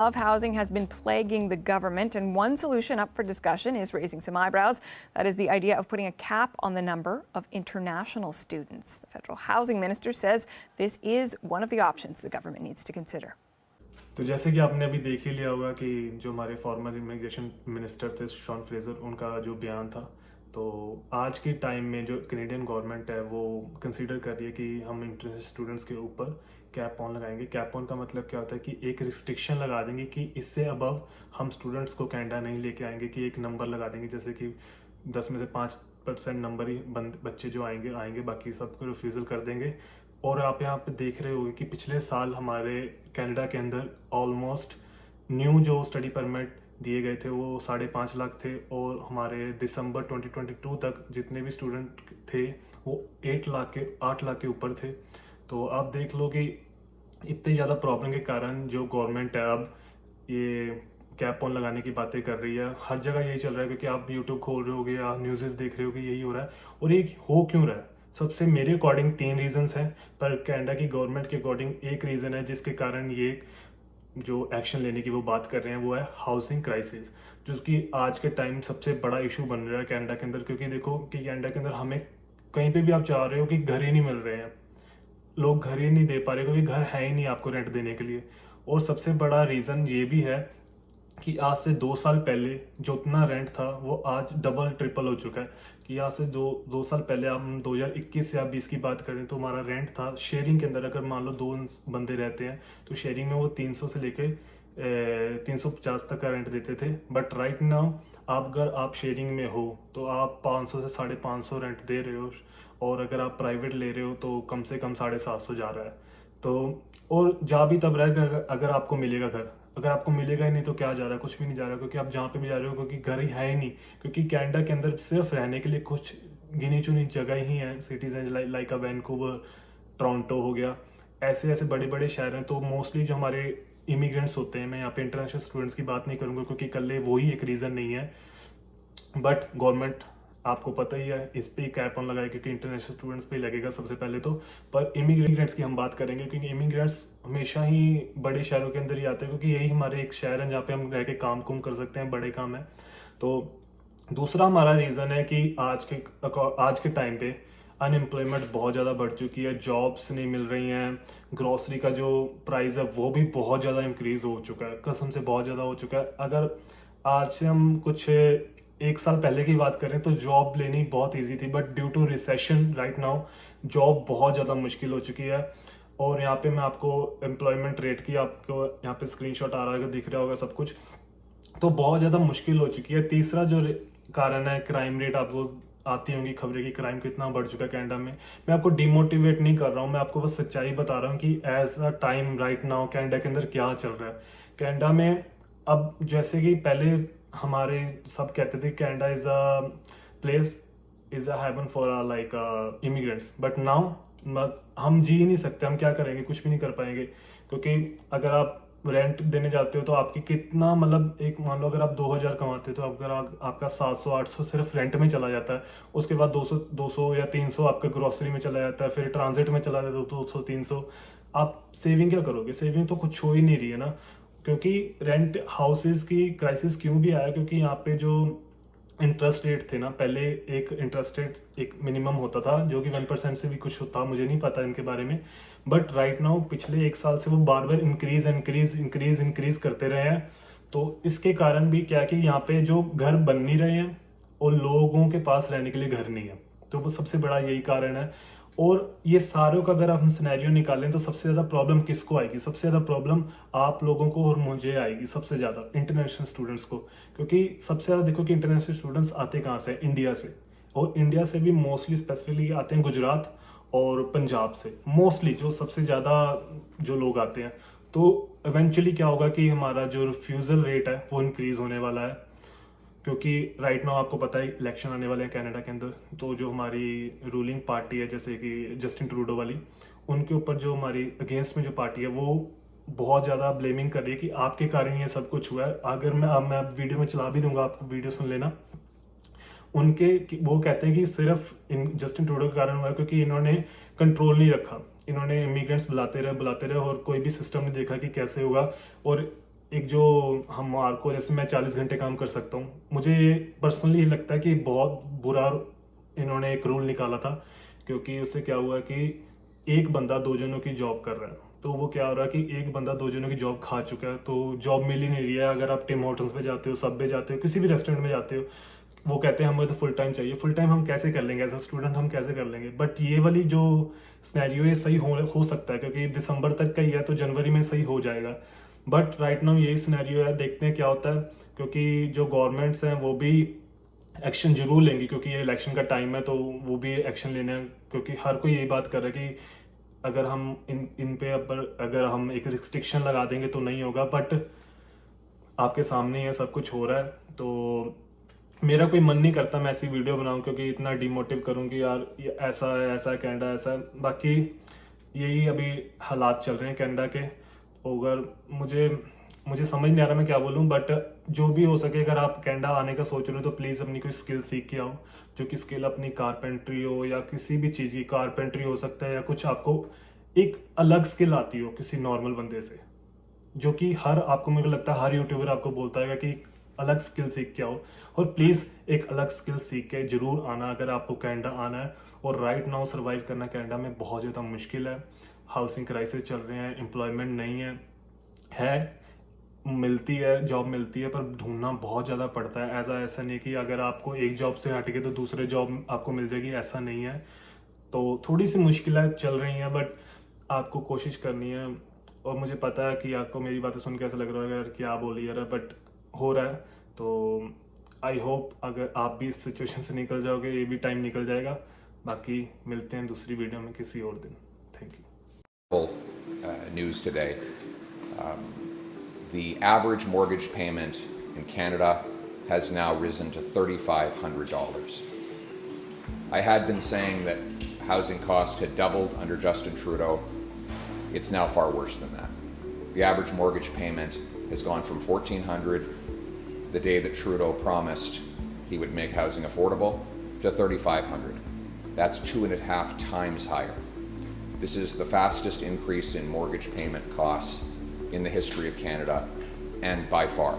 Of housing has been plaguing the government, and one solution up for discussion is raising some eyebrows. That is the idea of putting a cap on the number of international students. The federal housing minister says this is one of the options the government needs to consider. तो जैसे कि आपने अभी देख ही लिया होगा कि जो हमारे फॉर्मर इमिग्रेशन मिनिस्टर थे शॉन फ्रेजर, उनका जो बयान था, तो आज के टाइम में जो कनेडियन गवर्नमेंट है वो कंसीडर कर रही है कि हम इंटरनेशनल स्टूडेंट्स के ऊपर कैप ऑन लगाएंगे। कैप ऑन का मतलब क्या होता है कि एक रिस्ट्रिक्शन लगा देंगे कि इससे अबव हम स्टूडेंट्स को कनाडा नहीं लेके आएंगे, कि एक नंबर लगा देंगे, जैसे कि 10 में से 5% नंबर ही बच्चे जो आएंगे बाकी सबको रिफ्यूज़ल कर देंगे। और आप यहाँ पे देख रहे होंगे कि पिछले साल हमारे कनाडा के अंदर ऑलमोस्ट न्यू जो स्टडी परमिट दिए गए थे वो 5.5 लाख थे, और हमारे दिसंबर 2022 तक जितने भी स्टूडेंट थे वो 8 लाख के ऊपर थे। तो आप देख लो कि इतनी ज़्यादा प्रॉब्लम के कारण जो गवर्नमेंट है अब ये कैप ऑन लगाने की बातें कर रही है। हर जगह यही चल रहा है, क्योंकि आप यूट्यूब खोल रहे होगे या न्यूज़ देख रहे होगे, यही हो रहा है। और ये हो क्यों रहा है? सबसे मेरे अकॉर्डिंग 3 रीजंस हैं, पर कनाडा की गवर्नमेंट के अकॉर्डिंग एक रीज़न है जिसके कारण ये जो एक्शन लेने की वो बात कर रहे हैं, वो है हाउसिंग क्राइसिस, जो कि आज के टाइम सबसे बड़ा इशू बन रहा है कनाडा के अंदर। क्योंकि देखो कि कनाडा के अंदर हमें कहीं पे भी आप जा रहे हो कि घर ही नहीं मिल रहे हैं, लोग घर ही नहीं दे पा रहे क्योंकि घर है ही नहीं आपको रेंट देने के लिए। और सबसे बड़ा रीज़न ये भी है कि आज से 2 साल पहले जो उतना रेंट था वो आज डबल ट्रिपल हो चुका है। कि आज से 2 साल पहले हम 2021 या 20 की बात करें तो हमारा रेंट था शेयरिंग के अंदर, अगर मान लो 2 बंदे रहते हैं तो शेयरिंग में वो 300 से लेके 350 तक का रेंट देते थे। बट राइट नाउ अगर आप शेयरिंग में हो तो आप 500 से 550 रेंट दे रहे हो, और अगर आप प्राइवेट ले रहे हो तो कम से कम 750 जा रहा है। तो और जा भी तब रहा है अगर आपको मिलेगा घर, अगर आपको मिलेगा ही नहीं तो क्या जा रहा है? कुछ भी नहीं जा रहा, क्योंकि आप जहाँ पे भी जा रहे हो क्योंकि घर ही है ही नहीं। क्योंकि कनाडा के अंदर सिर्फ रहने के लिए कुछ गिनी चुनी जगह ही हैं, सिटीज़ हैं, लाइक वैंकूवर, टोरंटो हो गया, ऐसे ऐसे बड़े बड़े शहर हैं। तो मोस्टली जो हमारे इमिग्रेंट्स होते हैं, मैं यहाँ पे इंटरनेशनल स्टूडेंट्स की बात नहीं करूँगा क्योंकि कल वो ही एक रीज़न नहीं है, बट गवर्नमेंट आपको पता ही है इस पे कैप ऑन लगाए क्योंकि इंटरनेशनल स्टूडेंट्स पे लगेगा सबसे पहले तो। पर इमिग्रेंट्स की हम बात करेंगे क्योंकि इमिग्रेंट्स हमेशा ही बड़े शहरों के अंदर ही आते हैं, क्योंकि यही हमारे एक शहर है जहाँ पे हम रह के काम कुम कर सकते हैं, बड़े काम है। तो दूसरा हमारा रीज़न है कि आज के टाइम पे अनएम्प्लॉयमेंट बहुत ज़्यादा बढ़ चुकी है, जॉब्स नहीं मिल रही हैं, ग्रॉसरी का जो प्राइस है वो भी बहुत ज़्यादा इंक्रीज़ हो चुका है, कसम से बहुत ज़्यादा हो चुका है। अगर आज से हम कुछ 1 साल पहले की बात करें तो जॉब लेनी बहुत इजी थी, but due to recession right now job बहुत ज़्यादा मुश्किल हो चुकी है। और यहाँ पे मैं आपको एम्प्लॉयमेंट रेट की आपको यहाँ पे स्क्रीनशॉट आ रहा है, दिख रहा होगा सब कुछ, तो बहुत ज़्यादा मुश्किल हो चुकी है। तीसरा जो कारण है क्राइम रेट, आपको आती होंगी खबरें कि क्राइम कितना बढ़ चुका है कनाडा में। मैं आपको डिमोटिवेट नहीं कर रहा हूँ, मैं आपको बस सच्चाई बता रहा हूँ कि as a time right now Canada के अंदर क्या चल रहा है। कनाडा में अब जैसे कि पहले हमारे सब कहते थे Canada is a place, is a heaven for like immigrants, but now हम जी ही नहीं सकते, हम क्या करेंगे? कुछ भी नहीं कर पाएंगे। क्योंकि अगर आप रेंट देने जाते हो तो आपकी कितना, मतलब एक मान लो अगर आप 2000 कमाते हो तो अगर आपका 700-800 सिर्फ रेंट में चला जाता है, उसके बाद 200 या 300 आपका ग्रोसरी में चला जाता है, फिर ट्रांजिट में चला जाता है 200-300, आप सेविंग क्या करोगे? सेविंग तो कुछ हो ही नहीं रही है ना। क्योंकि रेंट हाउसेस की क्राइसिस क्यों भी आया? क्योंकि यहाँ पे जो इंटरेस्ट रेट थे ना, पहले एक इंटरेस्ट रेट एक मिनिमम होता था जो कि 1% से भी कुछ होता, मुझे नहीं पता इनके बारे में, बट राइट नाउ पिछले 1 साल से वो बार बार इंक्रीज करते रहे हैं। तो इसके कारण भी क्या कि यहाँ पे जो घर बन नहीं रहे हैं और लोगों के पास रहने के लिए घर नहीं है, तो वो सबसे बड़ा यही कारण है। और ये सारों का अगर हम सिनेरियो निकालें तो सबसे ज़्यादा प्रॉब्लम किसको आएगी? सबसे ज़्यादा प्रॉब्लम आप लोगों को और मुझे आएगी, सबसे ज़्यादा इंटरनेशनल स्टूडेंट्स को। क्योंकि सबसे ज़्यादा देखो कि इंटरनेशनल स्टूडेंट्स आते कहाँ से? इंडिया से, और इंडिया से भी मोस्टली स्पेसिफिकली आते हैं गुजरात और पंजाब से, मोस्टली जो सबसे ज़्यादा जो लोग आते हैं। तो इवेंचुअली क्या होगा कि हमारा जो रिफ्यूज़ल रेट है वो इंक्रीज़ होने वाला है, क्योंकि राइट नाउ आपको पता है इलेक्शन आने वाले हैं कनाडा के अंदर। तो जो हमारी रूलिंग पार्टी है जैसे कि जस्टिन ट्रूडो वाली, उनके ऊपर जो हमारी अगेंस्ट में जो पार्टी है वो बहुत ज़्यादा ब्लेमिंग कर रही है कि आपके कारण ये सब कुछ हुआ है। अगर मैं वीडियो में चला भी दूंगा, आपको वीडियो सुन लेना। वो कहते हैं कि सिर्फ जस्टिन ट्रूडो के कारण हुआ है क्योंकि इन्होंने कंट्रोल नहीं रखा, इन्होंने इमिग्रेंट्स बुलाते रहे और कोई भी सिस्टम नहीं देखा कि कैसे होगा। और एक जो हमारे को, जैसे मैं 40 घंटे काम कर सकता हूँ, मुझे पर्सनली लगता है कि बहुत बुरा इन्होंने एक रूल निकाला था, क्योंकि उससे क्या हुआ कि एक बंदा दो जनों की जॉब कर रहा है, तो वो क्या हो रहा है कि एक बंदा दो जनों की जॉब खा चुका है, तो जॉब मिल ही नहीं रही है। अगर आप टिम होटल्स पे जाते हो, सबवे जाते हो, किसी भी रेस्टोरेंट में जाते हो, वो कहते हैं हमें तो फुल टाइम चाहिए। फुल टाइम हम कैसे कर लेंगे एज अ स्टूडेंट, हम कैसे कर लेंगे? बट ये वाली जो सिनेरियो है सही हो सकता है, क्योंकि दिसंबर तक का ही है, तो जनवरी में सही हो जाएगा। बट राइट नाउ यही सिनेरियो है, देखते हैं क्या होता है, क्योंकि जो गवर्नमेंट्स हैं वो भी एक्शन जरूर लेंगी, क्योंकि ये इलेक्शन का टाइम है, तो वो भी एक्शन लेने हैं, क्योंकि हर कोई यही बात कर रहा है कि अगर हम इन पे अगर हम एक रिस्ट्रिक्शन लगा देंगे तो नहीं होगा। बट आपके सामने ये सब कुछ हो रहा है, तो मेरा कोई मन नहीं करता मैं ऐसी वीडियो बनाऊं, क्योंकि इतना डिमोटिव करूं कि यार ये ऐसा है कनाडा, ऐसा है। बाकी यही अभी हालात चल रहे हैं कनाडा के। अगर मुझे मुझे समझ नहीं आ रहा मैं क्या बोलूं, बट जो भी हो सके, अगर आप कनाडा आने का सोच रहे हो तो प्लीज़ अपनी कोई स्किल सीख के आओ, जो कि स्किल अपनी कारपेंट्री हो या किसी भी चीज़ की, कारपेंट्री हो सकता है, या कुछ आपको एक अलग स्किल आती हो किसी नॉर्मल बंदे से, जो कि आपको, मेरे को लगता है हर यूट्यूबर आपको बोलता है कि अलग स्किल सीख के आओ। और प्लीज़ एक अलग स्किल सीख के जरूर आना अगर आपको कनाडा आना है। और राइट नाउ सर्वाइव करना कनाडा में बहुत ज़्यादा मुश्किल है। हाउसिंग क्राइसिस चल रहे हैं, एम्प्लॉयमेंट नहीं है, मिलती है, जॉब मिलती है, पर ढूंढना बहुत ज़्यादा पड़ता है। ऐसा नहीं कि अगर आपको एक जॉब से हट के तो दूसरे जॉब आपको मिल जाएगी, ऐसा नहीं है। तो थोड़ी सी मुश्किलें चल रही हैं, बट आपको कोशिश करनी है। और मुझे पता है कि आपको मेरी बातें सुन के ऐसा लग रहा है यार क्या बोली यार, बट हो रहा है। तो आई होप अगर आप भी इस सिचुएशन से निकल जाओगे, ये भी टाइम निकल जाएगा। बाकी मिलते हैं दूसरी वीडियो में किसी और दिन। Thank you. News today. The average mortgage payment in Canada has now risen to $3,500. I had been saying that housing costs had doubled under Justin Trudeau. It's now far worse than that. The average mortgage payment has gone from $1,400 the day that Trudeau promised he would make housing affordable to $3,500. That's 2.5 times higher. This is the fastest increase in mortgage payment costs in the history of Canada, and by far.